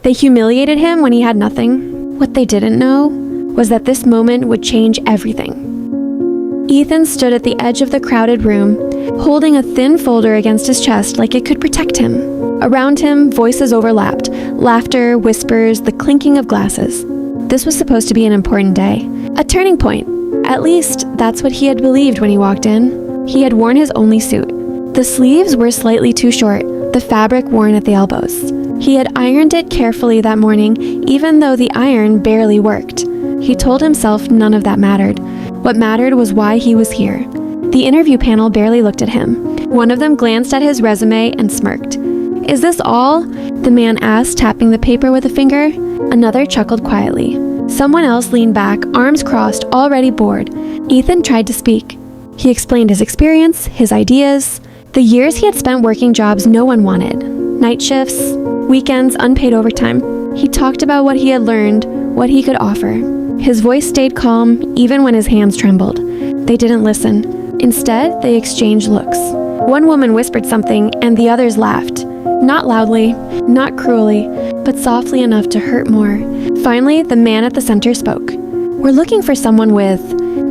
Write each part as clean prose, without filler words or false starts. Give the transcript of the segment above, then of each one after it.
They humiliated him when he had nothing. What they didn't know was that this moment would change everything. Ethan stood at the edge of the crowded room, holding a thin folder against his chest like it could protect him. Around him, voices overlapped, laughter, whispers, the clinking of glasses. This was supposed to be an important day, a turning point. At least, that's what he had believed when he walked in. He had worn his only suit. The sleeves were slightly too short, the fabric worn at the elbows. He had ironed it carefully that morning, even though the iron barely worked. He told himself none of that mattered. What mattered was why he was here. The interview panel barely looked at him. One of them glanced at his resume and smirked. "Is this all?" the man asked, tapping the paper with a finger. Another chuckled quietly. Someone else leaned back, arms crossed, already bored. Ethan tried to speak. He explained his experience, his ideas, the years he had spent working jobs no one wanted. Night shifts, weekends, unpaid overtime. He talked about what he had learned, what he could offer. His voice stayed calm, even when his hands trembled. They didn't listen. Instead, they exchanged looks. One woman whispered something, and the others laughed. Not loudly, not cruelly, but softly enough to hurt more. Finally, the man at the center spoke. "We're looking for someone with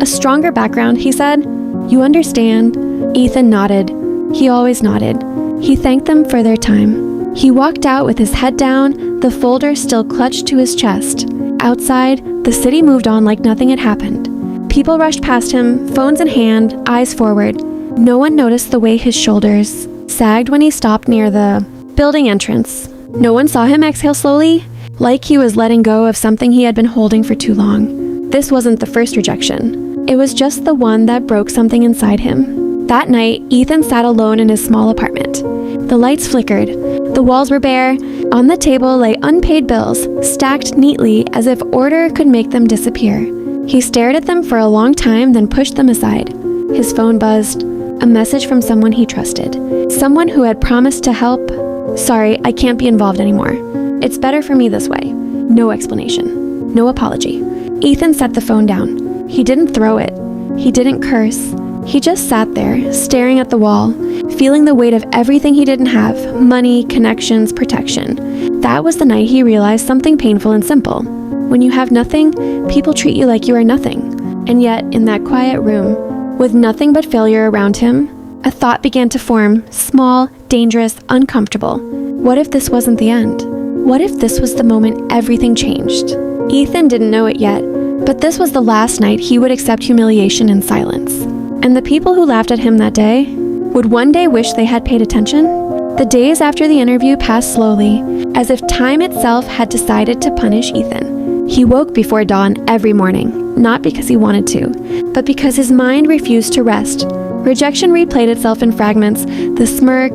a stronger background," he said. "You understand?" Ethan nodded. He always nodded. He thanked them for their time. He walked out with his head down, the folder still clutched to his chest. Outside, the city moved on like nothing had happened. People rushed past him, phones in hand, eyes forward. No one noticed the way his shoulders sagged when he stopped near the building entrance. No one saw him exhale slowly, like he was letting go of something he had been holding for too long. This wasn't the first rejection. It was just the one that broke something inside him. That night, Ethan sat alone in his small apartment. The lights flickered. The walls were bare. On the table lay unpaid bills, stacked neatly as if order could make them disappear. He stared at them for a long time, then pushed them aside. His phone buzzed. A message from someone he trusted. Someone who had promised to help. "Sorry, I can't be involved anymore. It's better for me this way." No explanation. No apology. Ethan set the phone down. He didn't throw it. He didn't curse. He just sat there, staring at the wall, feeling the weight of everything he didn't have: money, connections, protection. That was the night he realized something painful and simple. When you have nothing, people treat you like you are nothing. And yet, in that quiet room, with nothing but failure around him, a thought began to form, small, dangerous, uncomfortable. What if this wasn't the end? What if this was the moment everything changed? Ethan didn't know it yet, but this was the last night he would accept humiliation in silence. And the people who laughed at him that day would one day wish they had paid attention. The days after the interview passed slowly, as if time itself had decided to punish Ethan. He woke before dawn every morning, not because he wanted to, but because his mind refused to rest. Rejection replayed itself in fragments, the smirk,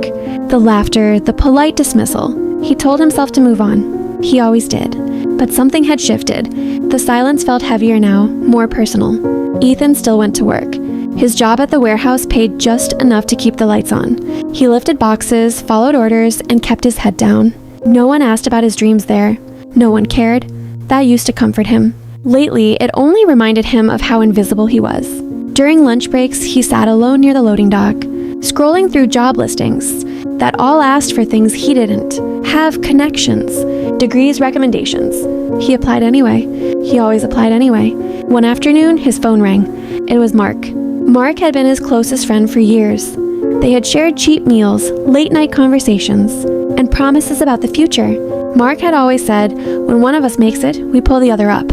the laughter, the polite dismissal. He told himself to move on. He always did. But something had shifted. The silence felt heavier now, more personal. Ethan still went to work. His job at the warehouse paid just enough to keep the lights on. He lifted boxes, followed orders, and kept his head down. No one asked about his dreams there. No one cared. That used to comfort him. Lately, it only reminded him of how invisible he was. During lunch breaks, he sat alone near the loading dock, scrolling through job listings that all asked for things he didn't have: connections, degrees, recommendations. He applied anyway. He always applied anyway. One afternoon, his phone rang. It was Mark. Mark had been his closest friend for years. They had shared cheap meals, late-night conversations, and promises about the future. Mark had always said, "When one of us makes it, we pull the other up."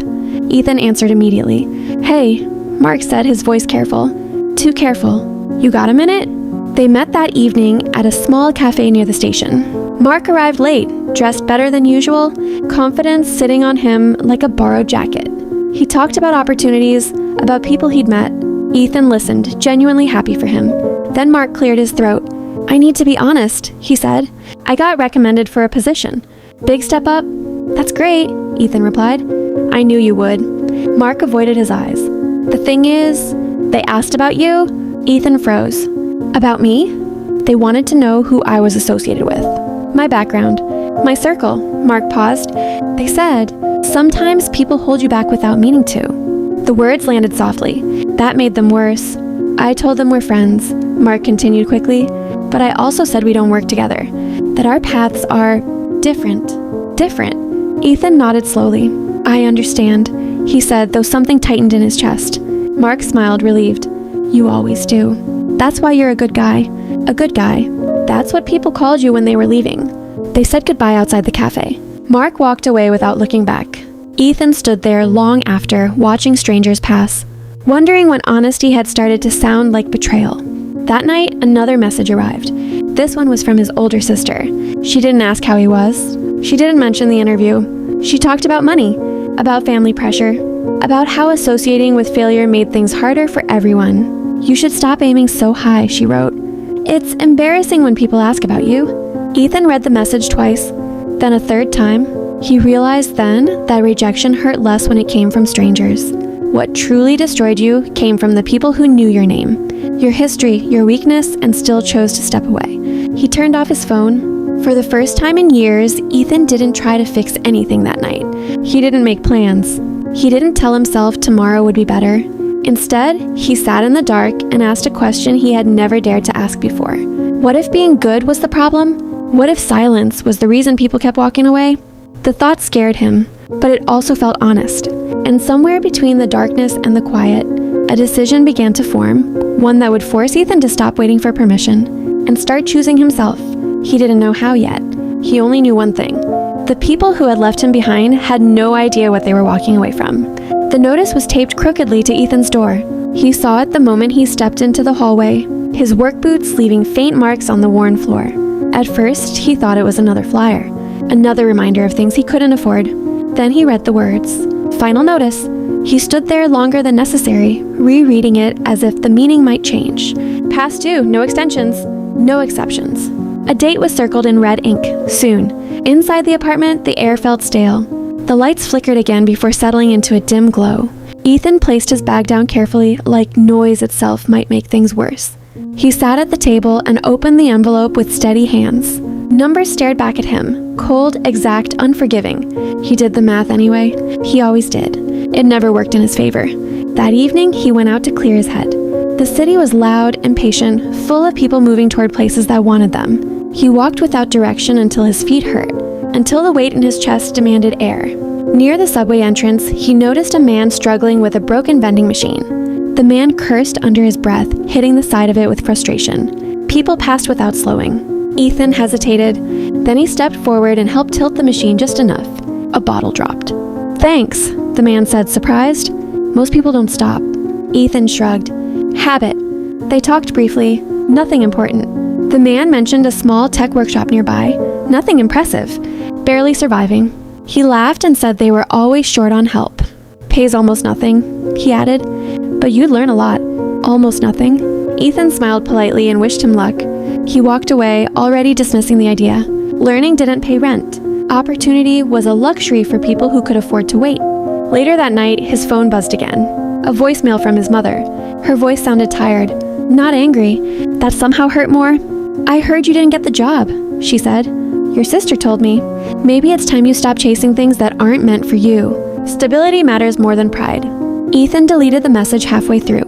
Ethan answered immediately. "Hey," Mark said, his voice careful. Too careful. "You got a minute?" They met that evening at a small cafe near the station. Mark arrived late, dressed better than usual, confidence sitting on him like a borrowed jacket. He talked about opportunities, about people he'd met. Ethan listened, genuinely happy for him. Then Mark cleared his throat. "I need to be honest," he said. "I got recommended for a position. Big step up?" "That's great," Ethan replied. "I knew you would." Mark avoided his eyes. "The thing is, they asked about you?" Ethan froze. "About me?" They wanted to know who I was associated with. My background. My circle. Mark paused. "They said, sometimes people hold you back without meaning to." The words landed softly. That made them worse. "I told them we're friends," Mark continued quickly, "but I also said we don't work together, that our paths are different." Different. Ethan nodded slowly. I understand, he said, though something tightened in his chest. Mark smiled, relieved. You always do. That's why you're a good guy. A good guy. That's what people called you when they were leaving. They said goodbye outside the cafe. Mark walked away without looking back. Ethan stood there long after, watching strangers pass, wondering when honesty had started to sound like betrayal. That night, another message arrived. This one was from his older sister. She didn't ask how he was. She didn't mention the interview. She talked about money, about family pressure, about how associating with failure made things harder for everyone. You should stop aiming so high, she wrote. It's embarrassing when people ask about you. Ethan read the message twice, then a third time. He realized then that rejection hurt less when it came from strangers. What truly destroyed you came from the people who knew your name, your history, your weakness, and still chose to step away. He turned off his phone. For the first time in years, Ethan didn't try to fix anything that night. He didn't make plans. He didn't tell himself tomorrow would be better. Instead, he sat in the dark and asked a question he had never dared to ask before. What if being good was the problem? What if silence was the reason people kept walking away? The thought scared him, but it also felt honest. And somewhere between the darkness and the quiet, a decision began to form, one that would force Ethan to stop waiting for permission and start choosing himself. He didn't know how yet. He only knew one thing. The people who had left him behind had no idea what they were walking away from. The notice was taped crookedly to Ethan's door. He saw it the moment he stepped into the hallway, his work boots leaving faint marks on the worn floor. At first, he thought it was another flyer, another reminder of things he couldn't afford. Then he read the words, "Final notice." He stood there longer than necessary, rereading it as if the meaning might change. Past due, no extensions, no exceptions. A date was circled in red ink, soon. Inside the apartment, the air felt stale. The lights flickered again before settling into a dim glow. Ethan placed his bag down carefully, like noise itself might make things worse. He sat at the table and opened the envelope with steady hands. Numbers stared back at him, cold, exact, unforgiving. He did the math anyway. He always did. It never worked in his favor. That evening, he went out to clear his head. The city was loud, impatient, full of people moving toward places that wanted them. He walked without direction until his feet hurt, until the weight in his chest demanded air. Near the subway entrance, he noticed a man struggling with a broken vending machine. The man cursed under his breath, hitting the side of it with frustration. People passed without slowing. Ethan hesitated. Then he stepped forward and helped tilt the machine just enough. A bottle dropped. "Thanks," the man said, surprised. "Most people don't stop." Ethan shrugged. "Habit." They talked briefly. Nothing important. The man mentioned a small tech workshop nearby. Nothing impressive. Barely surviving. He laughed and said they were always short on help. "Pays almost nothing," he added. "But you'd learn a lot." "Almost nothing." Ethan smiled politely and wished him luck. He walked away, already dismissing the idea. Learning didn't pay rent. Opportunity was a luxury for people who could afford to wait. Later that night, his phone buzzed again. A voicemail from his mother. Her voice sounded tired, not angry. That somehow hurt more. "I heard you didn't get the job," she said. "Your sister told me. Maybe it's time you stop chasing things that aren't meant for you. Stability matters more than pride." Ethan deleted the message halfway through.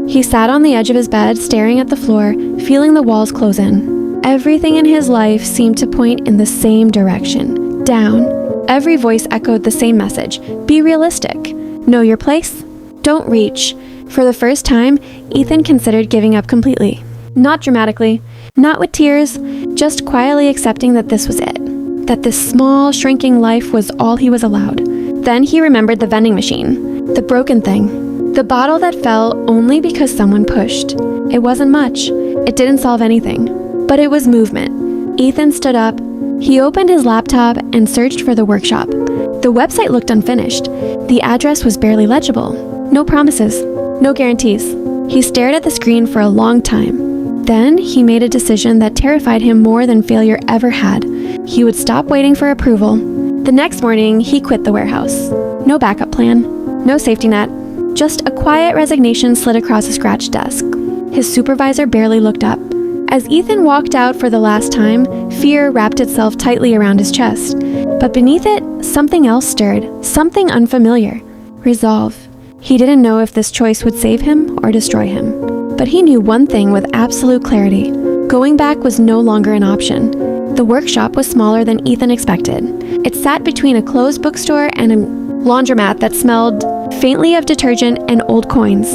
He sat on the edge of his bed, staring at the floor, feeling the walls close in. Everything in his life seemed to point in the same direction. Down. Every voice echoed the same message. Be realistic. Know your place. Don't reach. For the first time, Ethan considered giving up completely. Not dramatically, not with tears, just quietly accepting that this was it. That this small, shrinking life was all he was allowed. Then he remembered the vending machine. The broken thing. The bottle that fell only because someone pushed. It wasn't much. It didn't solve anything. But it was movement. Ethan stood up. He opened his laptop and searched for the workshop. The website looked unfinished. The address was barely legible. No promises. No guarantees. He stared at the screen for a long time. Then he made a decision that terrified him more than failure ever had. He would stop waiting for approval. The next morning, he quit the warehouse. No backup plan. No safety net. Just a quiet resignation slid across a scratched desk. His supervisor barely looked up. As Ethan walked out for the last time, fear wrapped itself tightly around his chest. But beneath it, something else stirred, something unfamiliar. Resolve. He didn't know if this choice would save him or destroy him. But he knew one thing with absolute clarity. Going back was no longer an option. The workshop was smaller than Ethan expected. It sat between a closed bookstore and a laundromat that smelled faintly of detergent and old coins.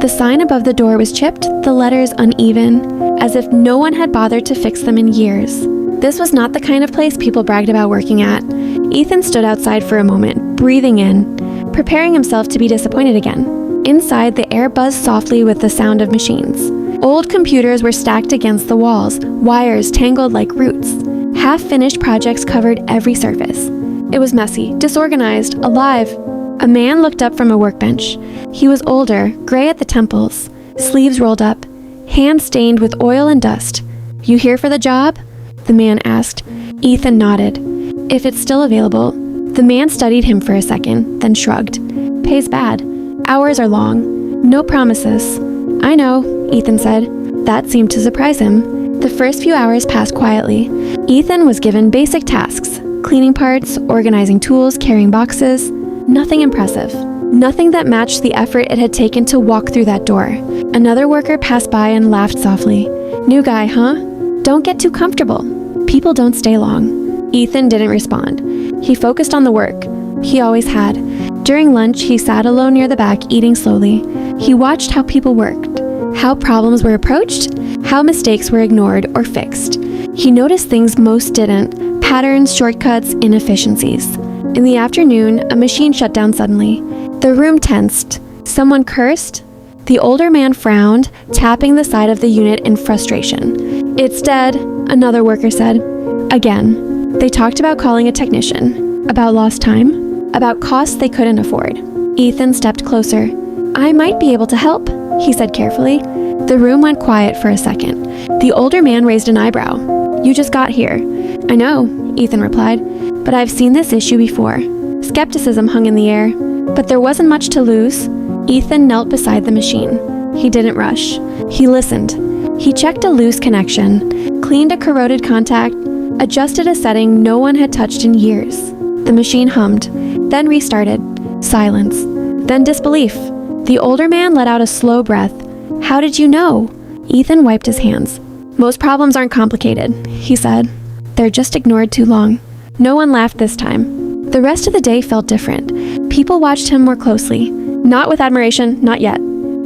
The sign above the door was chipped, the letters uneven, as if no one had bothered to fix them in years. This was not the kind of place people bragged about working at. Ethan stood outside for a moment, breathing in, preparing himself to be disappointed again. Inside, the air buzzed softly with the sound of machines. Old computers were stacked against the walls, wires tangled like roots. Half-finished projects covered every surface. It was messy, disorganized, alive. A man looked up from a workbench. He was older, gray at the temples, sleeves rolled up, hands stained with oil and dust. "You here for the job?" the man asked. Ethan nodded. "If it's still available." The man studied him for a second, then shrugged. "Pays bad. Hours are long. No promises." "I know," Ethan said. That seemed to surprise him. The first few hours passed quietly. Ethan was given basic tasks: cleaning parts, organizing tools, carrying boxes. Nothing impressive. Nothing that matched the effort it had taken to walk through that door. Another worker passed by and laughed softly. "New guy, huh? Don't get too comfortable. People don't stay long." Ethan didn't respond. He focused on the work. He always had. During lunch, he sat alone near the back, eating slowly. He watched how people worked, how problems were approached, how mistakes were ignored or fixed. He noticed things most didn't: patterns, shortcuts, inefficiencies. In the afternoon, a machine shut down suddenly. The room tensed. Someone cursed. The older man frowned, tapping the side of the unit in frustration. "It's dead," another worker said. Again, they talked about calling a technician, about lost time, about costs they couldn't afford. Ethan stepped closer. "I might be able to help," he said carefully. The room went quiet for a second. The older man raised an eyebrow. "You just got here." "I know," Ethan replied, "but I've seen this issue before." Skepticism hung in the air, but there wasn't much to lose. Ethan knelt beside the machine. He didn't rush. He listened. He checked a loose connection, cleaned a corroded contact, adjusted a setting no one had touched in years. The machine hummed, then restarted. Silence. Then disbelief. The older man let out a slow breath. "How did you know?" Ethan wiped his hands. "Most problems aren't complicated," he said. "They're just ignored too long." No one laughed this time. The rest of the day felt different. People watched him more closely. Not with admiration, not yet,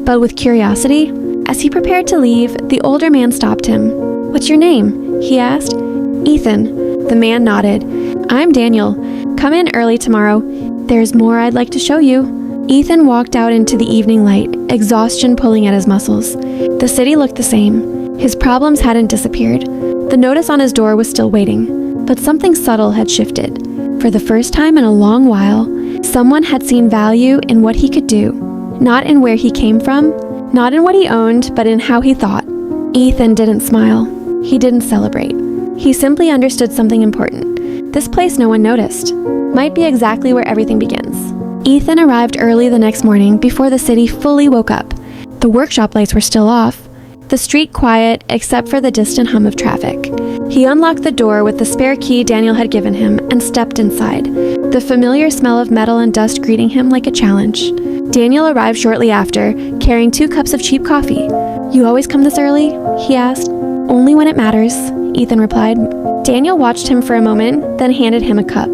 but with curiosity. As he prepared to leave, the older man stopped him. "What's your name?" he asked. "Ethan." The man nodded. "I'm Daniel. Come in early tomorrow. There's more I'd like to show you." Ethan walked out into the evening light, exhaustion pulling at his muscles. The city looked the same. His problems hadn't disappeared. The notice on his door was still waiting, but something subtle had shifted. For the first time in a long while, someone had seen value in what he could do, not in where he came from, not in what he owned, but in how he thought. Ethan didn't smile. He didn't celebrate. He simply understood something important. This place no one noticed might be exactly where everything begins. Ethan arrived early the next morning before the city fully woke up. The workshop lights were still off, the street quiet except for the distant hum of traffic. He unlocked the door with the spare key Daniel had given him and stepped inside, the familiar smell of metal and dust greeting him like a challenge. Daniel arrived shortly after, carrying 2 cups of cheap coffee. "You always come this early?" he asked. "Only when it matters," Ethan replied. Daniel watched him for a moment, then handed him a cup.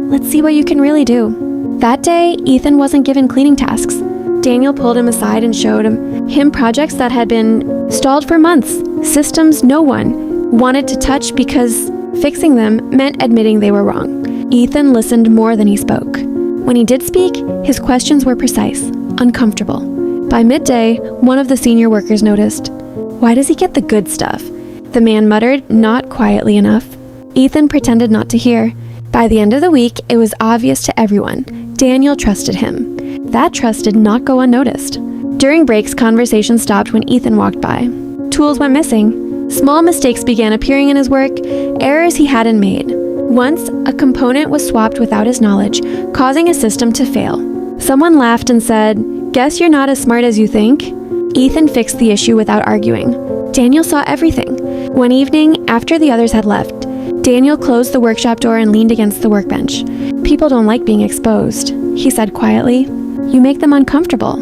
"Let's see what you can really do." That day, Ethan wasn't given cleaning tasks. Daniel pulled him aside and showed him projects that had been stalled for months, systems no one wanted to touch because fixing them meant admitting they were wrong. Ethan listened more than he spoke. When he did speak, his questions were precise, uncomfortable. By midday, one of the senior workers noticed. "Why does he get the good stuff?" The man muttered, not quietly enough. Ethan pretended not to hear. By the end of the week, it was obvious to everyone. Daniel trusted him. That trust did not go unnoticed. During breaks, conversation stopped when Ethan walked by. Tools went missing. Small mistakes began appearing in his work, errors he hadn't made. Once, a component was swapped without his knowledge, causing a system to fail. Someone laughed and said, "Guess you're not as smart as you think." Ethan fixed the issue without arguing. Daniel saw everything. One evening, after the others had left, Daniel closed the workshop door and leaned against the workbench. "People don't like being exposed," he said quietly. "You make them uncomfortable."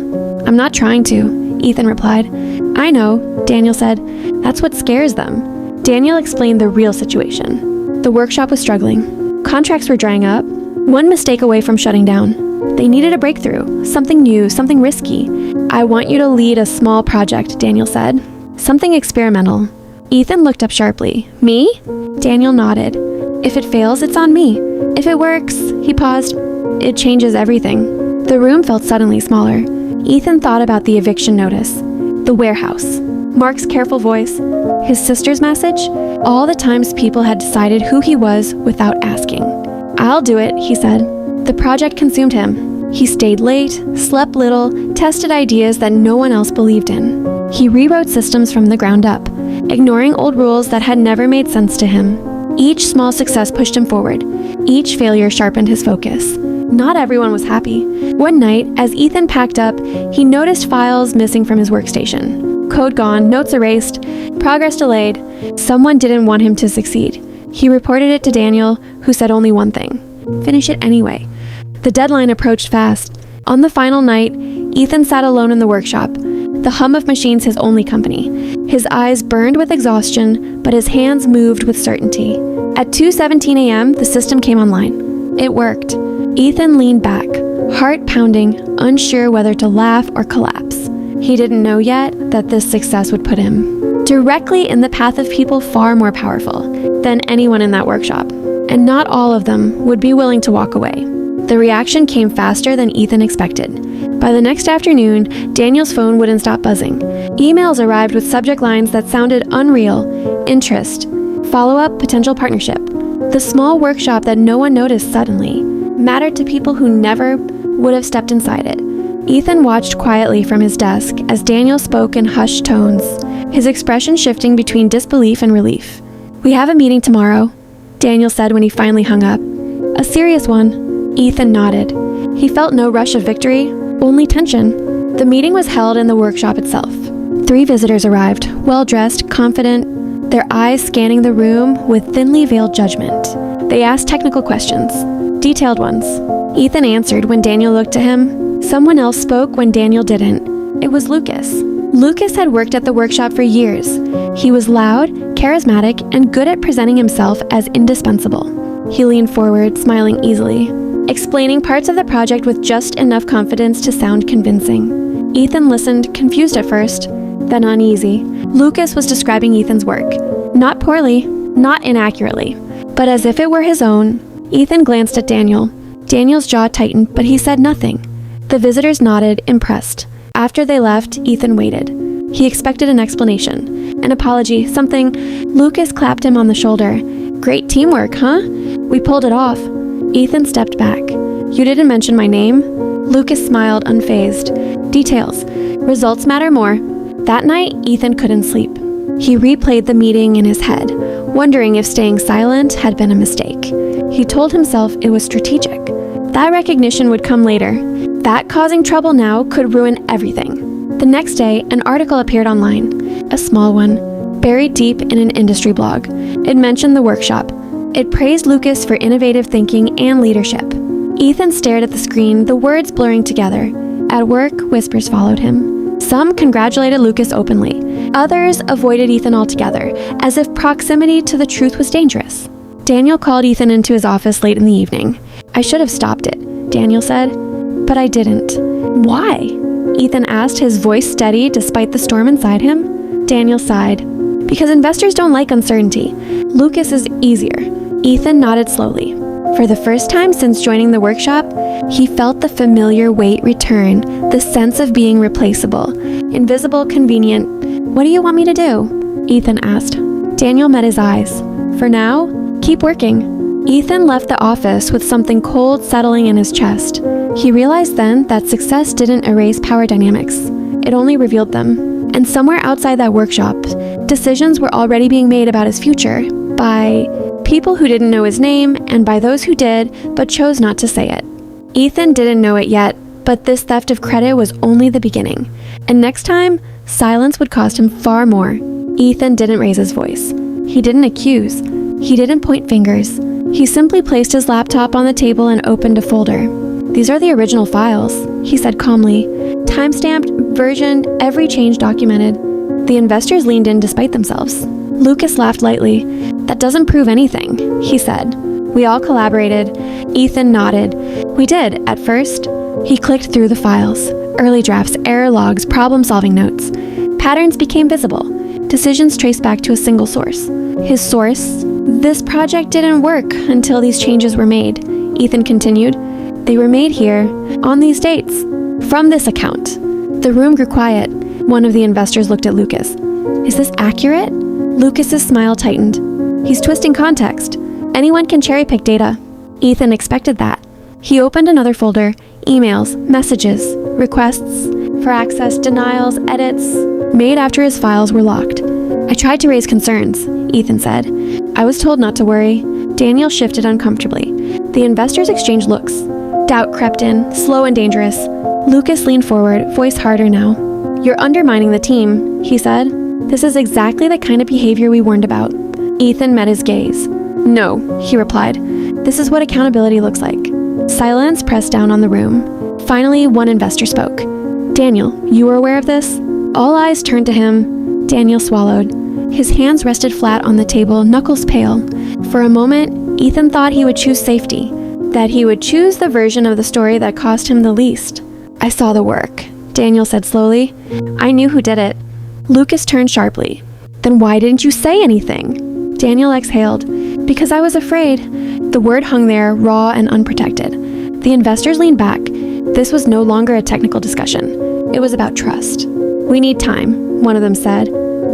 "I'm not trying to," Ethan replied. "I know," Daniel said. "That's what scares them." Daniel explained the real situation. The workshop was struggling. Contracts were drying up, one mistake away from shutting down. They needed a breakthrough, something new, something risky. "I want you to lead a small project," Daniel said. "Something experimental." Ethan looked up sharply. "Me?" Daniel nodded. "If it fails, it's on me. If it works," he paused, "it changes everything." The room felt suddenly smaller. Ethan thought about the eviction notice, the warehouse, Mark's careful voice, his sister's message, all the times people had decided who he was without asking. "I'll do it," he said. The project consumed him. He stayed late, slept little, tested ideas that no one else believed in. He rewrote systems from the ground up, ignoring old rules that had never made sense to him. Each small success pushed him forward. Each failure sharpened his focus. Not everyone was happy. One night, as Ethan packed up, he noticed files missing from his workstation. Code gone, notes erased, progress delayed. Someone didn't want him to succeed. He reported it to Daniel, who said only one thing: finish it anyway. The deadline approached fast. On the final night, Ethan sat alone in the workshop, the hum of machines his only company. His eyes burned with exhaustion, but his hands moved with certainty. At 2:17 a.m., the system came online. It worked. Ethan leaned back, heart pounding, unsure whether to laugh or collapse. He didn't know yet that this success would put him directly in the path of people far more powerful than anyone in that workshop, and not all of them would be willing to walk away. The reaction came faster than Ethan expected. By the next afternoon, Daniel's phone wouldn't stop buzzing. Emails arrived with subject lines that sounded unreal: interest, follow-up, potential partnership. The small workshop that no one noticed suddenly mattered to people who never would have stepped inside it. Ethan watched quietly from his desk as Daniel spoke in hushed tones, his expression shifting between disbelief and relief. "We have a meeting tomorrow," Daniel said when he finally hung up. "A serious one." Ethan nodded. He felt no rush of victory, only tension. The meeting was held in the workshop itself. 3 visitors arrived, well-dressed, confident, their eyes scanning the room with thinly veiled judgment. They asked technical questions, detailed ones. Ethan answered when Daniel looked to him. Someone else spoke when Daniel didn't. It was Lucas. Lucas had worked at the workshop for years. He was loud, charismatic, and good at presenting himself as indispensable. He leaned forward, smiling easily, explaining parts of the project with just enough confidence to sound convincing. Ethan listened, confused at first, then uneasy. Lucas was describing Ethan's work. Not poorly, not inaccurately, but as if it were his own. Ethan glanced at Daniel. Daniel's jaw tightened, but he said nothing. The visitors nodded, impressed. After they left, Ethan waited. He expected an explanation, an apology, something. Lucas clapped him on the shoulder. "Great teamwork, huh? We pulled it off." Ethan stepped back. "You didn't mention my name?" Lucas smiled, unfazed. "Details. Results matter more." That night, Ethan couldn't sleep. He replayed the meeting in his head, wondering if staying silent had been a mistake. He told himself it was strategic. That recognition would come later. That causing trouble now could ruin everything. The next day, an article appeared online, a small one, buried deep in an industry blog. It mentioned the workshop. It praised Lucas for innovative thinking and leadership. Ethan stared at the screen, the words blurring together. At work, whispers followed him. Some congratulated Lucas openly. Others avoided Ethan altogether, as if proximity to the truth was dangerous. Daniel called Ethan into his office late in the evening. "I should have stopped it," Daniel said, "but I didn't." "Why?" Ethan asked, his voice steady despite the storm inside him. Daniel sighed. "Because investors don't like uncertainty. Lucas is easier." Ethan nodded slowly. For the first time since joining the workshop, he felt the familiar weight return, the sense of being replaceable, invisible, convenient. "What do you want me to do?" Ethan asked. Daniel met his eyes. "For now, keep working." Ethan left the office with something cold settling in his chest. He realized then that success didn't erase power dynamics. It only revealed them. And somewhere outside that workshop, decisions were already being made about his future by people who didn't know his name and by those who did but chose not to say it. Ethan didn't know it yet, but this theft of credit was only the beginning. And next time, silence would cost him far more. Ethan didn't raise his voice. He didn't accuse. He didn't point fingers. He simply placed his laptop on the table and opened a folder. "These are the original files," he said calmly. "Timestamped, versioned, every change documented." The investors leaned in despite themselves. Lucas laughed lightly. That doesn't prove anything, he said. We all collaborated. Ethan nodded. We did, at first. He clicked through the files. Early drafts, error logs, problem-solving notes. Patterns became visible. Decisions traced back to a single source. His source? This project didn't work until these changes were made, Ethan continued. They were made here, on these dates, from this account. The room grew quiet. One of the investors looked at Lucas. Is this accurate? Lucas's smile tightened. He's twisting context. Anyone can cherry-pick data. Ethan expected that. He opened another folder. Emails, messages, requests for access, denials, edits, made after his files were locked. I tried to raise concerns, Ethan said. I was told not to worry. Daniel shifted uncomfortably. The investors exchanged looks. Doubt crept in, slow and dangerous. Lucas leaned forward, voice harder now. You're undermining the team, he said. This is exactly the kind of behavior we warned about. Ethan met his gaze. No, he replied. This is what accountability looks like. Silence pressed down on the room. Finally, one investor spoke. Daniel, you were aware of this? All eyes turned to him. Daniel swallowed. His hands rested flat on the table, knuckles pale. For a moment, Ethan thought he would choose safety, that he would choose the version of the story that cost him the least. I saw the work, Daniel said slowly. I knew who did it. Lucas turned sharply. Then why didn't you say anything? Daniel exhaled. Because I was afraid. The word hung there, raw and unprotected. The investors leaned back. This was no longer a technical discussion. It was about trust. We need time, one of them said.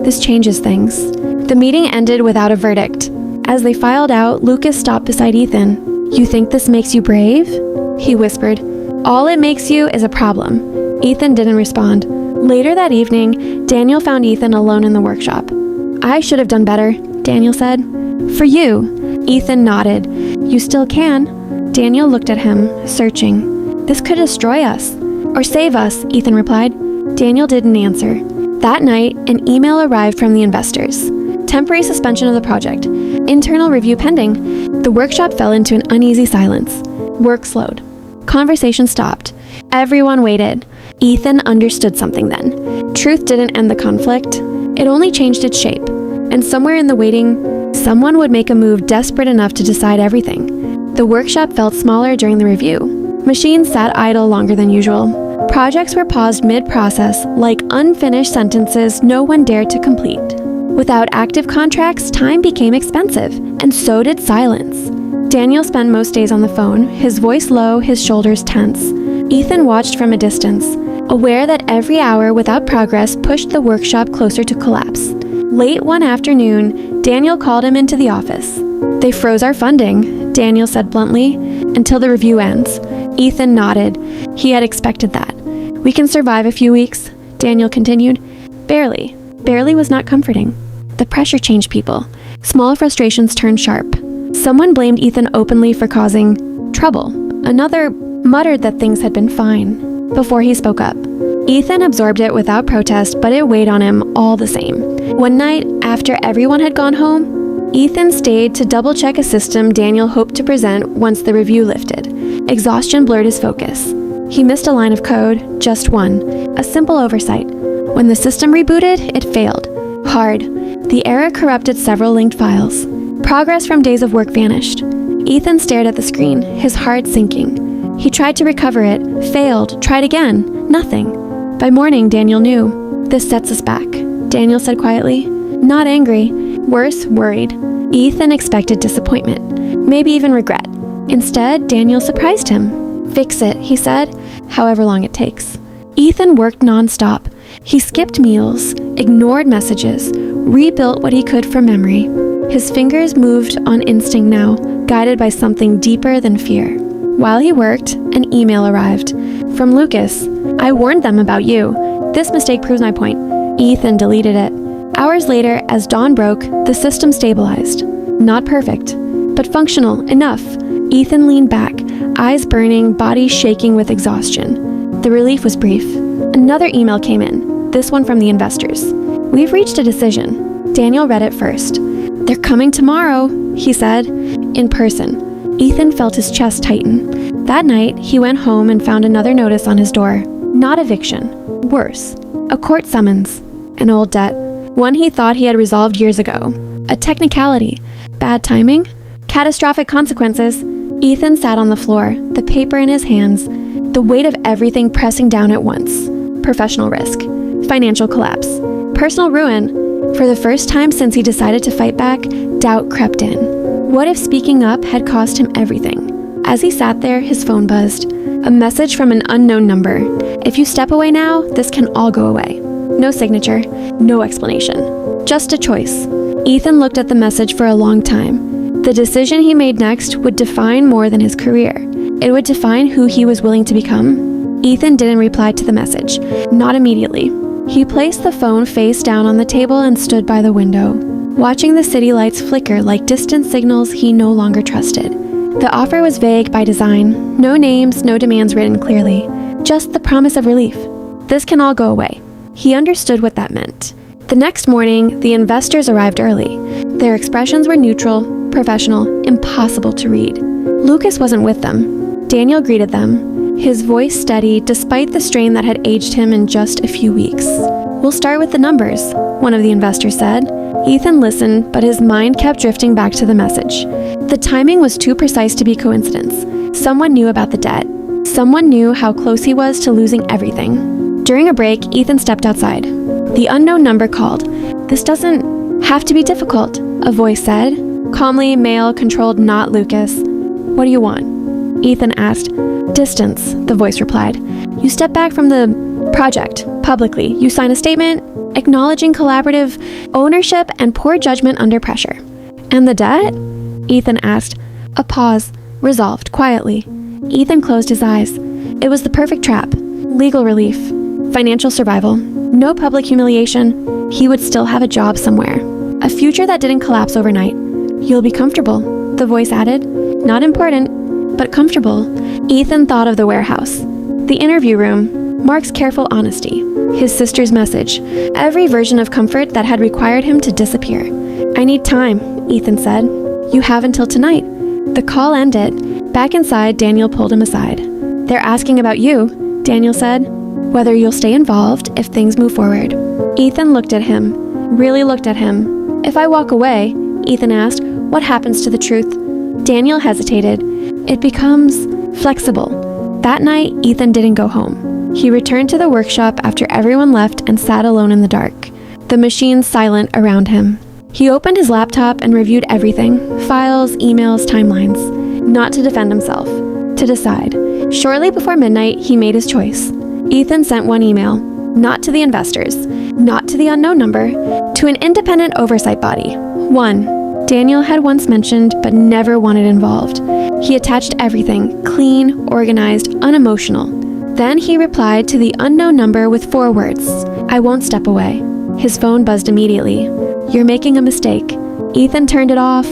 This changes things. The meeting ended without a verdict. As they filed out, Lucas stopped beside Ethan. You think this makes you brave? He whispered. All it makes you is a problem. Ethan didn't respond. Later that evening, Daniel found Ethan alone in the workshop. I should have done better, Daniel said. For you. Ethan nodded. You still can. Daniel looked at him, searching. This could destroy us. Or save us, Ethan replied. Daniel didn't answer. That night, an email arrived from the investors. Temporary suspension of the project. Internal review pending. The workshop fell into an uneasy silence. Work slowed. Conversation stopped. Everyone waited. Ethan understood something then. Truth didn't end the conflict. It only changed its shape. And somewhere in the waiting, someone would make a move desperate enough to decide everything. The workshop felt smaller during the review. Machines sat idle longer than usual. Projects were paused mid-process, like unfinished sentences no one dared to complete. Without active contracts, time became expensive, and so did silence. Daniel spent most days on the phone, his voice low, his shoulders tense. Ethan watched from a distance, aware that every hour without progress pushed the workshop closer to collapse. Late one afternoon, Daniel called him into the office. They froze our funding, Daniel said bluntly, until the review ends. Ethan nodded. He had expected that. We can survive a few weeks, Daniel continued. Barely. Barely was not comforting. The pressure changed people. Small frustrations turned sharp. Someone blamed Ethan openly for causing trouble. Another muttered that things had been fine before he spoke up. Ethan absorbed it without protest, but it weighed on him all the same. One night, after everyone had gone home, Ethan stayed to double-check a system Daniel hoped to present once the review lifted. Exhaustion blurred his focus. He missed a line of code, just one, a simple oversight. When the system rebooted, it failed. Hard. The error corrupted several linked files. Progress from days of work vanished. Ethan stared at the screen, his heart sinking. He tried to recover it, failed, tried again, nothing. By morning, Daniel knew. This sets us back, Daniel said quietly. Not angry, worse, worried. Ethan expected disappointment, maybe even regret. Instead, Daniel surprised him. Fix it, he said, however long it takes. Ethan worked non-stop. He skipped meals, ignored messages, rebuilt what he could from memory. His fingers moved on instinct now, guided by something deeper than fear. While he worked, an email arrived. From Lucas. I warned them about you. This mistake proves my point. Ethan deleted it. Hours later, as dawn broke, the system stabilized. Not perfect, but functional enough. Ethan leaned back, eyes burning, body shaking with exhaustion. The relief was brief. Another email came in, this one from the investors. We've reached a decision. Daniel read it first. They're coming tomorrow, he said, in person. Ethan felt his chest tighten. That night, he went home and found another notice on his door. Not eviction. Worse. A court summons. An old debt. One he thought he had resolved years ago. A technicality. Bad timing? Catastrophic consequences? Ethan sat on the floor, the paper in his hands, the weight of everything pressing down at once. Professional risk. Financial collapse. Personal ruin. For the first time since he decided to fight back, doubt crept in. What if speaking up had cost him everything? As he sat there, his phone buzzed. A message from an unknown number. If you step away now, this can all go away. No signature, no explanation. Just a choice. Ethan looked at the message for a long time. The decision he made next would define more than his career. It would define who he was willing to become. Ethan didn't reply to the message, not immediately. He placed the phone face down on the table and stood by the window, watching the city lights flicker like distant signals he no longer trusted. The offer was vague by design, no names, no demands written clearly, just the promise of relief. This can all go away. He understood what that meant. The next morning, the investors arrived early. Their expressions were neutral, professional, impossible to read. Lucas wasn't with them. Daniel greeted them, his voice steady despite the strain that had aged him in just a few weeks. "We'll start with the numbers," one of the investors said. Ethan listened, but his mind kept drifting back to the message. The timing was too precise to be coincidence. Someone knew about the debt. Someone knew how close he was to losing everything. During a break, Ethan stepped outside. The unknown number called. "This doesn't have to be difficult," a voice said. Calmly, male, controlled, not Lucas. "What do you want?" Ethan asked. "Distance," the voice replied. "You step back from the project, publicly. You sign a statement acknowledging collaborative ownership and poor judgment under pressure." "And the debt?" Ethan asked. A pause, resolved, quietly. Ethan closed his eyes. It was the perfect trap. Legal relief. Financial survival. No public humiliation. He would still have a job somewhere. A future that didn't collapse overnight. "You'll be comfortable," the voice added. Not important, but comfortable. Ethan thought of the warehouse. The interview room. Mark's careful honesty. His sister's message. Every version of comfort that had required him to disappear. "I need time," Ethan said. "You have until tonight." The call ended. Back inside, Daniel pulled him aside. "They're asking about you," Daniel said. "Whether you'll stay involved if things move forward." Ethan looked at him. Really looked at him. "If I walk away," Ethan asked, "what happens to the truth?" Daniel hesitated. "It becomes flexible." That night, Ethan didn't go home. He returned to the workshop after everyone left and sat alone in the dark, the machines silent around him. He opened his laptop and reviewed everything, files, emails, timelines. Not to defend himself, to decide. Shortly before midnight, he made his choice. Ethan sent one email, not to the investors, not to the unknown number, to an independent oversight body. One, Daniel had once mentioned but never wanted involved. He attached everything, clean, organized, unemotional. Then he replied to the unknown number with 4 words, "I won't step away." His phone buzzed immediately. "You're making a mistake." Ethan turned it off.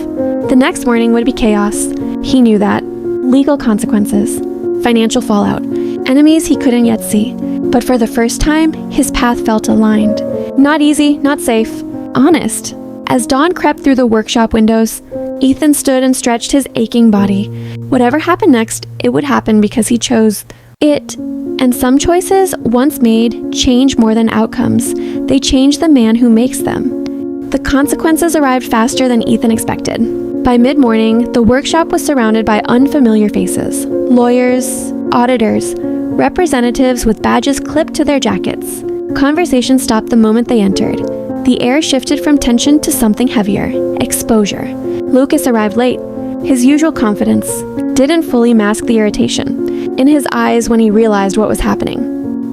The next morning would be chaos. He knew that. Legal consequences. Financial fallout. Enemies he couldn't yet see. But for the first time, his path felt aligned. Not easy, not safe. Honest. As dawn crept through the workshop windows, Ethan stood and stretched his aching body. Whatever happened next, it would happen because he chose it. And some choices, once made, change more than outcomes. They change the man who makes them. The consequences arrived faster than Ethan expected. By mid-morning, the workshop was surrounded by unfamiliar faces. Lawyers, auditors, representatives with badges clipped to their jackets. Conversation stopped the moment they entered. The air shifted from tension to something heavier. Exposure. Lucas arrived late. His usual confidence didn't fully mask the irritation in his eyes when he realized what was happening.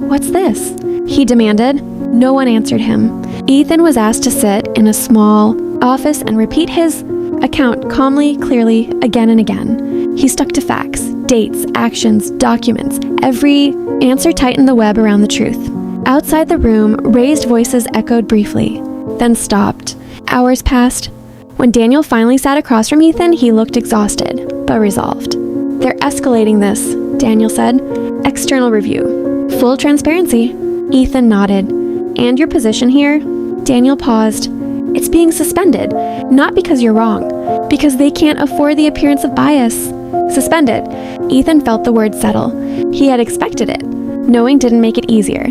"What's this?" he demanded. No one answered him. Ethan was asked to sit in a small office and repeat his account calmly, clearly, again and again. He stuck to facts, dates, actions, documents. Every answer tightened the web around the truth. Outside the room, raised voices echoed briefly, then stopped. Hours passed. When Daniel finally sat across from Ethan, he looked exhausted, but resolved. "They're escalating this," Daniel said. "External review. Full transparency." Ethan nodded. "And your position here?" Daniel paused. "It's being suspended, not because you're wrong, because they can't afford the appearance of bias." Suspended. Ethan felt the word settle. He had expected it. Knowing didn't make it easier.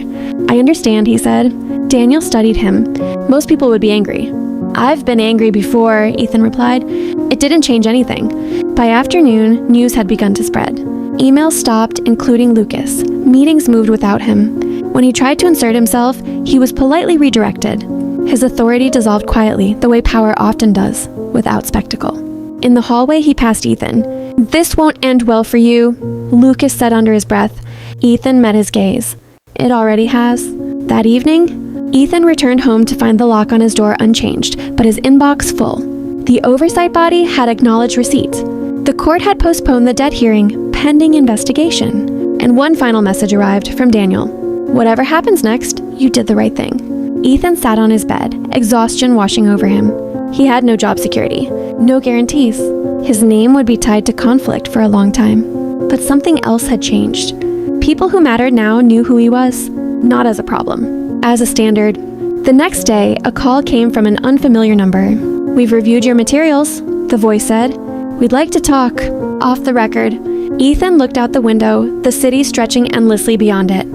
"I understand," he said. Daniel studied him. "Most people would be angry." "I've been angry before," Ethan replied. It didn't change anything. By afternoon, news had begun to spread. Emails stopped, including Lucas. Meetings moved without him. When he tried to insert himself, he was politely redirected. His authority dissolved quietly, the way power often does, without spectacle. In the hallway, he passed Ethan. "This won't end well for you," Lucas said under his breath. Ethan met his gaze. "It already has." That evening, Ethan returned home to find the lock on his door unchanged, but his inbox full. The oversight body had acknowledged receipt. The court had postponed the debt hearing, pending investigation. And one final message arrived from Daniel. "Whatever happens next, you did the right thing." Ethan sat on his bed, exhaustion washing over him. He had no job security, no guarantees. His name would be tied to conflict for a long time. But something else had changed. People who mattered now knew who he was, not as a problem, as a standard. The next day, a call came from an unfamiliar number. "We've reviewed your materials," the voice said. "We'd like to talk, off the record." Ethan looked out the window, the city stretching endlessly beyond it.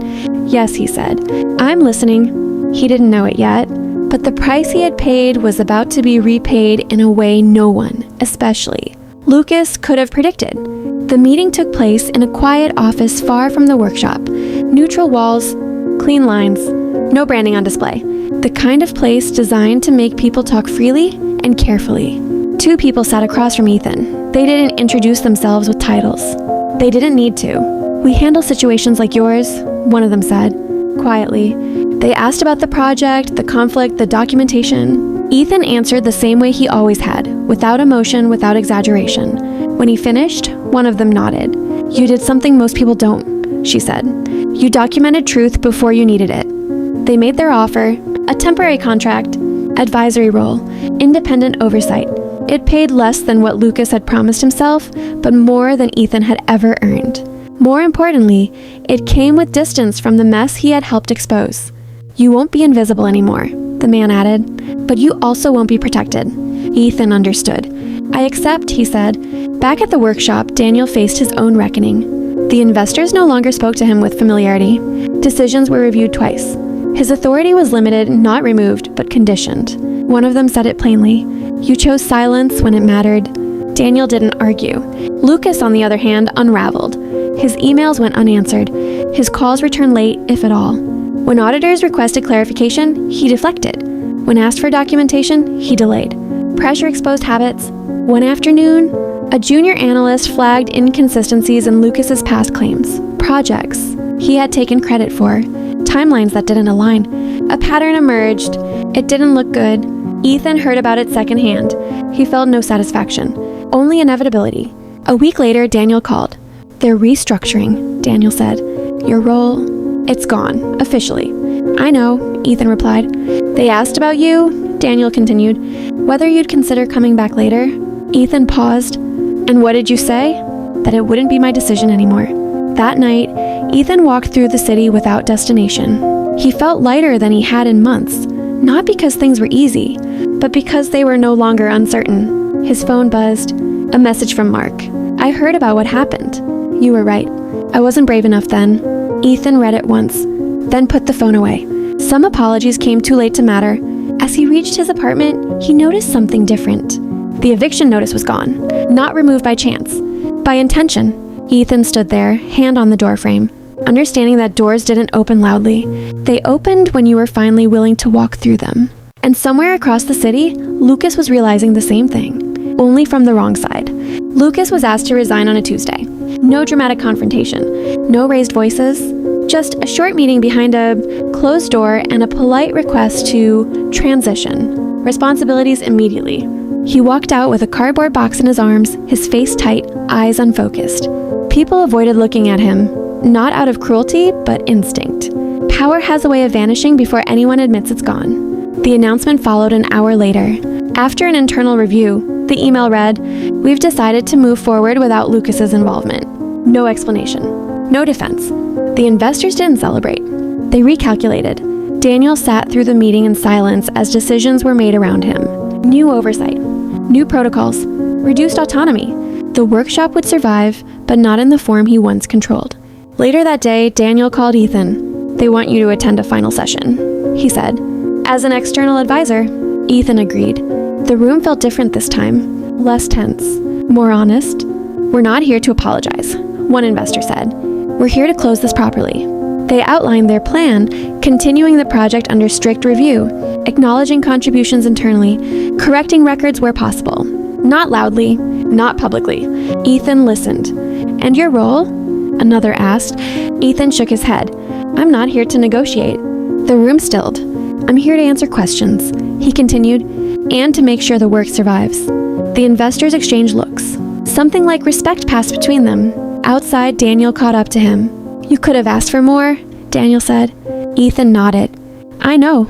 "Yes," he said. "I'm listening." He didn't know it yet, but the price he had paid was about to be repaid in a way no one, especially Lucas, could have predicted. The meeting took place in a quiet office far from the workshop. Neutral walls, clean lines, no branding on display. The kind of place designed to make people talk freely and carefully. Two people sat across from Ethan. They didn't introduce themselves with titles. They didn't need to. "We handle situations like yours," one of them said, quietly. They asked about the project, the conflict, the documentation. Ethan answered the same way he always had, without emotion, without exaggeration. When he finished, one of them nodded. "You did something most people don't," she said. "You documented truth before you needed it." They made their offer, a temporary contract, advisory role, independent oversight. It paid less than what Lucas had promised himself, but more than Ethan had ever earned. More importantly, it came with distance from the mess he had helped expose. "You won't be invisible anymore," the man added, "but you also won't be protected." Ethan understood. "I accept," he said. Back at the workshop, Daniel faced his own reckoning. The investors no longer spoke to him with familiarity. Decisions were reviewed twice. His authority was limited, not removed, but conditioned. One of them said it plainly. "You chose silence when it mattered." Daniel didn't argue. Lucas, on the other hand, unraveled. His emails went unanswered. His calls returned late, if at all. When auditors requested clarification, he deflected. When asked for documentation, he delayed. Pressure exposed habits. One afternoon, a junior analyst flagged inconsistencies in Lucas's past claims, projects he had taken credit for, timelines that didn't align. A pattern emerged. It didn't look good. Ethan heard about it secondhand. He felt no satisfaction, only inevitability. A week later, Daniel called. "They're restructuring," Daniel said. "Your role, it's gone, officially." "I know," Ethan replied. "They asked about you," Daniel continued, "whether you'd consider coming back later." Ethan paused. "And what did you say?" "That it wouldn't be my decision anymore." That night, Ethan walked through the city without destination. He felt lighter than he had in months, not because things were easy, but because they were no longer uncertain. His phone buzzed. A message from Mark. "I heard about what happened. You were right. I wasn't brave enough then." Ethan read it once, then put the phone away. Some apologies came too late to matter. As he reached his apartment, he noticed something different. The eviction notice was gone, not removed by chance, by intention. Ethan stood there, hand on the doorframe, understanding that doors didn't open loudly. They opened when you were finally willing to walk through them. And somewhere across the city, Lucas was realizing the same thing, only from the wrong side. Lucas was asked to resign on a Tuesday. No dramatic confrontation, no raised voices, just a short meeting behind a closed door and a polite request to transition responsibilities immediately. He walked out with a cardboard box in his arms, his face tight, eyes unfocused. People avoided looking at him, not out of cruelty, but instinct. Power has a way of vanishing before anyone admits it's gone. The announcement followed an hour later. After an internal review, the email read, "We've decided to move forward without Lucas's involvement." No explanation. No defense. The investors didn't celebrate. They recalculated. Daniel sat through the meeting in silence as decisions were made around him. New oversight. New protocols. Reduced autonomy. The workshop would survive, but not in the form he once controlled. Later that day, Daniel called Ethan. "They want you to attend a final session," he said. "As an external advisor, Ethan agreed. The room felt different this time, less tense, more honest. "We're not here to apologize," one investor said. "We're here to close this properly." They outlined their plan, continuing the project under strict review, acknowledging contributions internally, correcting records where possible. Not loudly, not publicly. Ethan listened. "And your role?" another asked. Ethan shook his head. "I'm not here to negotiate." The room stilled. "I'm here to answer questions," he continued, "and to make sure the work survives." The investors exchanged looks. Something like respect passed between them. Outside, Daniel caught up to him. "You could have asked for more," Daniel said. Ethan nodded. "I know.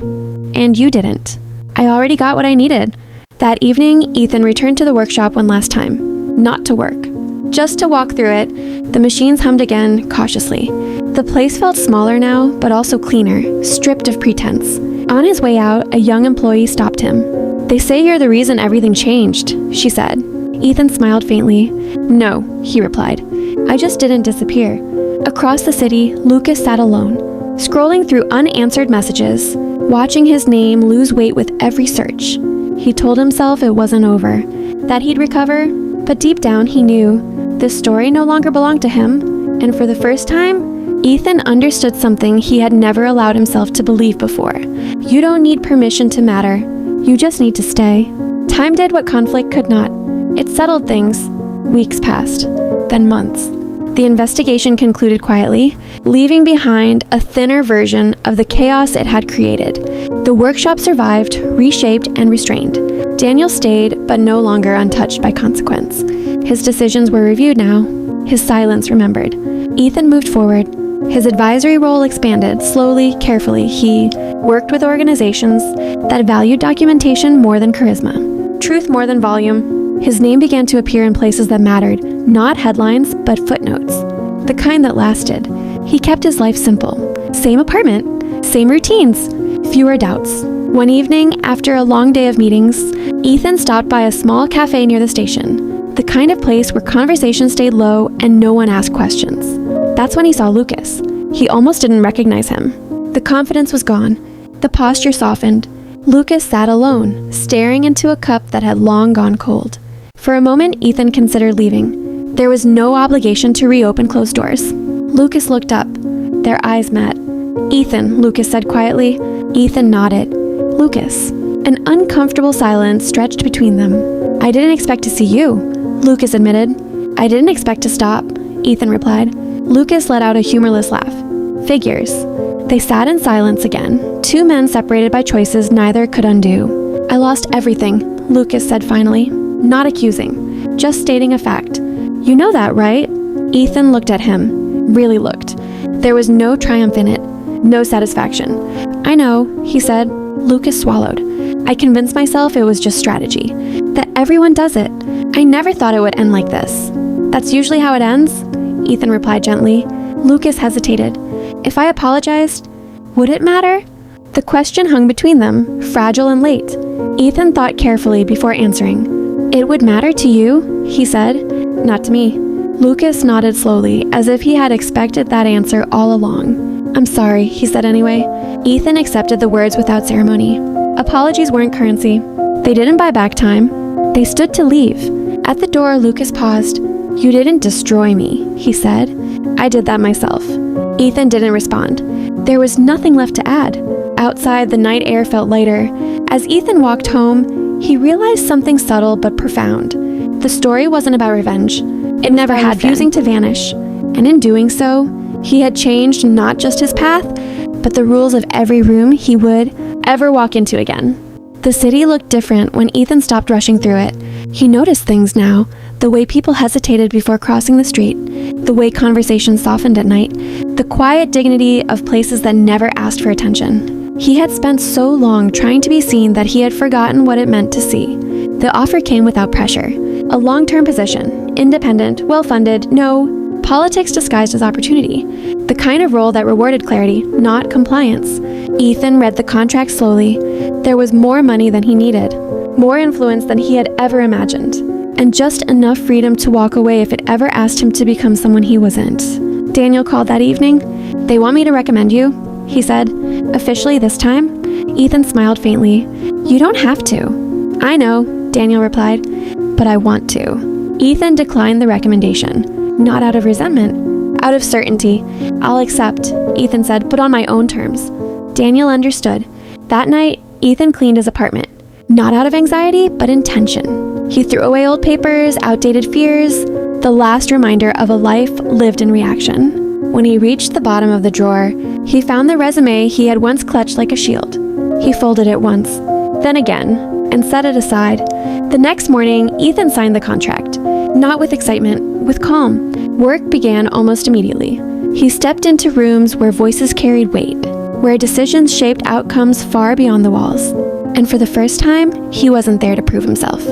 And you didn't. I already got what I needed." That evening, Ethan returned to the workshop one last time. Not to work. Just to walk through it. The machines hummed again, cautiously. The place felt smaller now, but also cleaner, stripped of pretense. On his way out, a young employee stopped him. "They say you're the reason everything changed," she said. Ethan smiled faintly. "No," he replied. "I just didn't disappear." Across the city, Lucas sat alone, scrolling through unanswered messages, watching his name lose weight with every search. He told himself it wasn't over, that he'd recover, but deep down he knew this story no longer belonged to him, and for the first time, Ethan understood something he had never allowed himself to believe before. You don't need permission to matter. You just need to stay. Time did what conflict could not. It settled things. Weeks passed, then months. The investigation concluded quietly, leaving behind a thinner version of the chaos it had created. The workshop survived, reshaped, and restrained. Daniel stayed, but no longer untouched by consequence. His decisions were reviewed now. His silence remembered. Ethan moved forward. His advisory role expanded, slowly, carefully. He worked with organizations that valued documentation more than charisma, truth more than volume. His name began to appear in places that mattered, not headlines, but footnotes. The kind that lasted. He kept his life simple. Same apartment, same routines, fewer doubts. One evening, after a long day of meetings, Ethan stopped by a small cafe near the station. The kind of place where conversation stayed low and no one asked questions. That's when he saw Lucas. He almost didn't recognize him. The confidence was gone. The posture softened. Lucas sat alone, staring into a cup that had long gone cold. For a moment, Ethan considered leaving. There was no obligation to reopen closed doors. Lucas looked up. Their eyes met. "Ethan," Lucas said quietly. Ethan nodded. "Lucas." An uncomfortable silence stretched between them. "I didn't expect to see you," Lucas admitted. "I didn't expect to stop," Ethan replied. Lucas let out a humorless laugh. "Figures." They sat in silence again, two men separated by choices neither could undo. "I lost everything," Lucas said finally. Not accusing, just stating a fact. "You know that, right?" Ethan looked at him. Really looked. There was no triumph in it, no satisfaction. "I know," he said. Lucas swallowed. "I convinced myself it was just strategy, that everyone does it. I never thought it would end like this." "That's usually how it ends," Ethan replied gently. Lucas hesitated. "If I apologized, would it matter?" The question hung between them, fragile and late. Ethan thought carefully before answering. "It would matter to you," he said. "Not to me." Lucas nodded slowly, as if he had expected that answer all along. "I'm sorry," he said anyway. Ethan accepted the words without ceremony. Apologies weren't currency. They didn't buy back time. They stood to leave. At the door, Lucas paused. "You didn't destroy me," he said. "I did that myself." Ethan didn't respond. There was nothing left to add. Outside, the night air felt lighter. As Ethan walked home, he realized something subtle but profound. The story wasn't about revenge. It never had, refusing to vanish. And in doing so, he had changed not just his path, but the rules of every room he would ever walk into again. The city looked different when Ethan stopped rushing through it. He noticed things now, the way people hesitated before crossing the street, the way conversations softened at night, the quiet dignity of places that never asked for attention. He had spent so long trying to be seen that he had forgotten what it meant to see. The offer came without pressure. A long-term position, independent, well-funded, no, politics disguised as opportunity. The kind of role that rewarded clarity, not compliance. Ethan read the contract slowly. There was more money than he needed, more influence than he had ever imagined, and just enough freedom to walk away if it ever asked him to become someone he wasn't. Daniel called that evening. "They want me to recommend you," he said. "Officially this time?" Ethan smiled faintly. You don't have to. I know, Daniel replied, but I want to. Ethan declined the recommendation, not out of resentment, out of certainty. I'll accept, Ethan said, but on my own terms. Daniel understood. That night, Ethan cleaned his apartment, not out of anxiety, but intention. He threw away old papers, outdated fears, the last reminder of a life lived in reaction. When he reached the bottom of the drawer, he found the resume he had once clutched like a shield. He folded it once, then again, and set it aside. The next morning, Ethan signed the contract, not with excitement, with calm. Work began almost immediately. He stepped into rooms where voices carried weight, where decisions shaped outcomes far beyond the walls. And for the first time, he wasn't there to prove himself.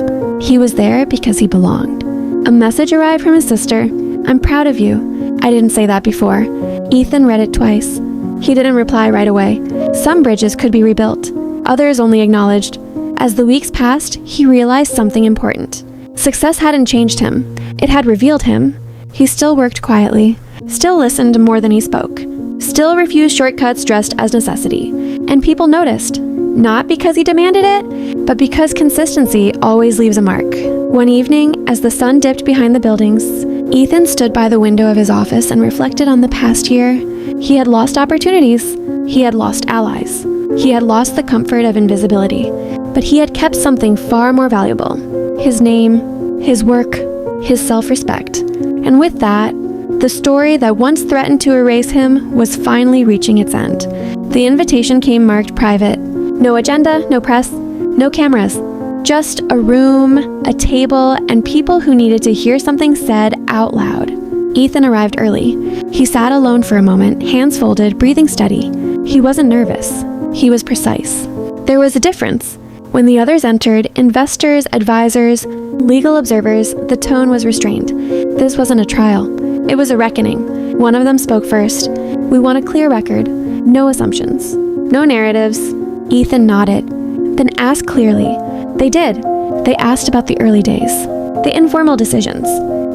He was there because he belonged. A message arrived from his sister. I'm proud of you. I didn't say that before. Ethan read it twice. He didn't reply right away. Some bridges could be rebuilt. Others only acknowledged. As the weeks passed, he realized something important. Success hadn't changed him. It had revealed him. He still worked quietly, still listened more than he spoke, still refused shortcuts dressed as necessity. And people noticed. Not because he demanded it, but because consistency always leaves a mark. One evening, as the sun dipped behind the buildings, Ethan stood by the window of his office and reflected on the past year. He had lost opportunities. He had lost allies. He had lost the comfort of invisibility. But he had kept something far more valuable. His name, his work, his self-respect. And with that, the story that once threatened to erase him was finally reaching its end. The invitation came marked private. No agenda, no press, no cameras. Just a room, a table, and people who needed to hear something said out loud. Ethan arrived early. He sat alone for a moment, hands folded, breathing steady. He wasn't nervous. He was precise. There was a difference. When the others entered, investors, advisors, legal observers, the tone was restrained. This wasn't a trial. It was a reckoning. One of them spoke first. We want a clear record. No assumptions. No narratives. Ethan nodded. Then asked clearly. They did. They asked about the early days. The informal decisions.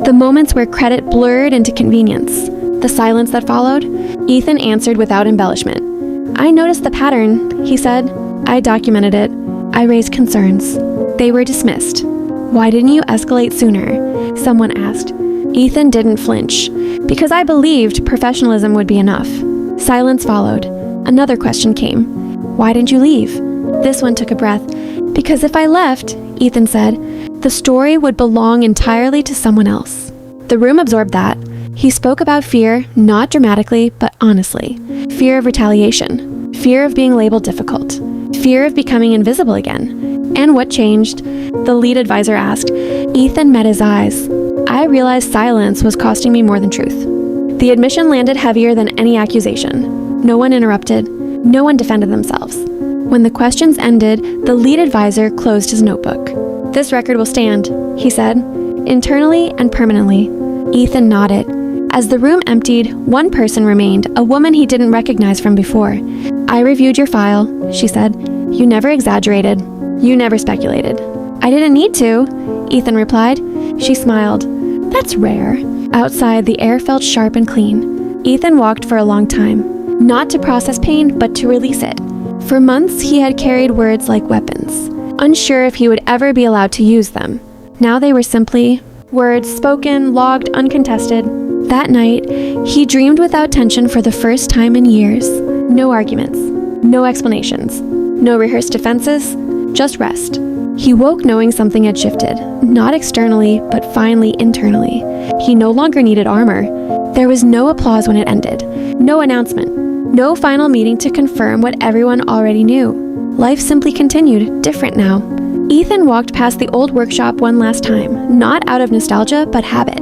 The moments where credit blurred into convenience. The silence that followed. Ethan answered without embellishment. I noticed the pattern, he said. I documented it. I raised concerns. They were dismissed. Why didn't you escalate sooner? Someone asked. Ethan didn't flinch. Because I believed professionalism would be enough. Silence followed. Another question came. Why didn't you leave? This one took a breath. Because if I left, Ethan said, the story would belong entirely to someone else. The room absorbed that. He spoke about fear, not dramatically, but honestly. Fear of retaliation. Fear of being labeled difficult. Fear of becoming invisible again. And what changed? The lead advisor asked. Ethan met his eyes. I realized silence was costing me more than truth. The admission landed heavier than any accusation. No one interrupted. No one defended themselves. When the questions ended, the lead advisor closed his notebook. This record will stand, he said, internally and permanently. Ethan nodded. As the room emptied, one person remained, a woman he didn't recognize from before. I reviewed your file, she said. You never exaggerated. You never speculated. I didn't need to, Ethan replied. She smiled. That's rare. Outside, the air felt sharp and clean. Ethan walked for a long time, not to process pain, but to release it. For months, he had carried words like weapons, unsure if he would ever be allowed to use them. Now they were simply words spoken, logged, uncontested. That night, he dreamed without tension for the first time in years. No arguments, no explanations, no rehearsed defenses, just rest. He woke knowing something had shifted, not externally, but finally internally. He no longer needed armor. There was no applause when it ended, no announcement, no final meeting to confirm what everyone already knew. Life simply continued, different now. Ethan walked past the old workshop one last time, not out of nostalgia, but habit.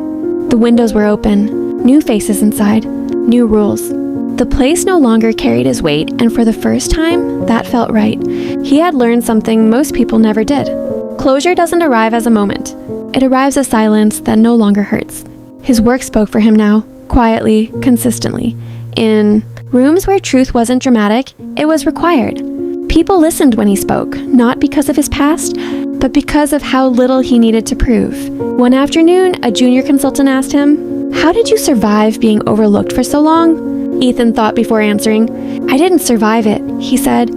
The windows were open, new faces inside, new rules. The place no longer carried his weight, and for the first time, that felt right. He had learned something most people never did. Closure doesn't arrive as a moment. It arrives as silence that no longer hurts. His work spoke for him now, quietly, consistently. In rooms where truth wasn't dramatic, it was required. People listened when he spoke, not because of his past, but because of how little he needed to prove. One afternoon, a junior consultant asked him, "How did you survive being overlooked for so long?" Ethan thought before answering. "I didn't survive it," he said.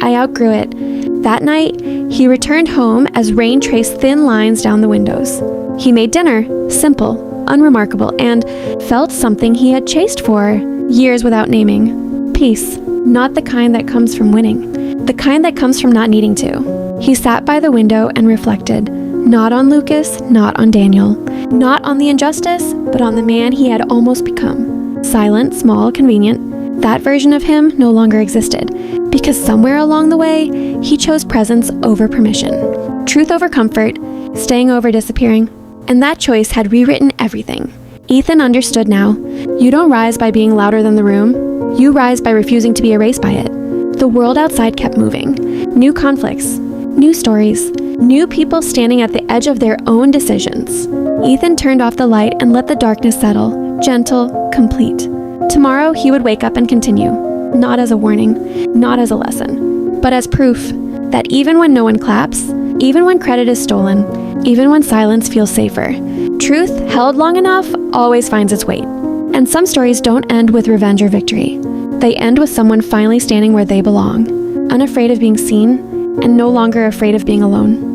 "I outgrew it. That night, he returned home as rain traced thin lines down the windows. He made dinner, simple, unremarkable, and felt something he had chased for years without naming. Peace. Not the kind that comes from winning. The kind that comes from not needing to. He sat by the window and reflected. Not on Lucas, not on Daniel. Not on the injustice, but on the man he had almost become. Silent, small, convenient. That version of him no longer existed, because somewhere along the way, he chose presence over permission. Truth over comfort, staying over disappearing. And that choice had rewritten everything. Ethan understood now. You don't rise by being louder than the room. You rise by refusing to be erased by it. The world outside kept moving. New conflicts, new stories, new people standing at the edge of their own decisions. Ethan turned off the light and let the darkness settle, gentle, complete. Tomorrow he would wake up and continue, not as a warning, not as a lesson, but as proof that even when no one claps, even when credit is stolen, even when silence feels safer, truth held long enough always finds its weight. And some stories don't end with revenge or victory. They end with someone finally standing where they belong, unafraid of being seen, and no longer afraid of being alone.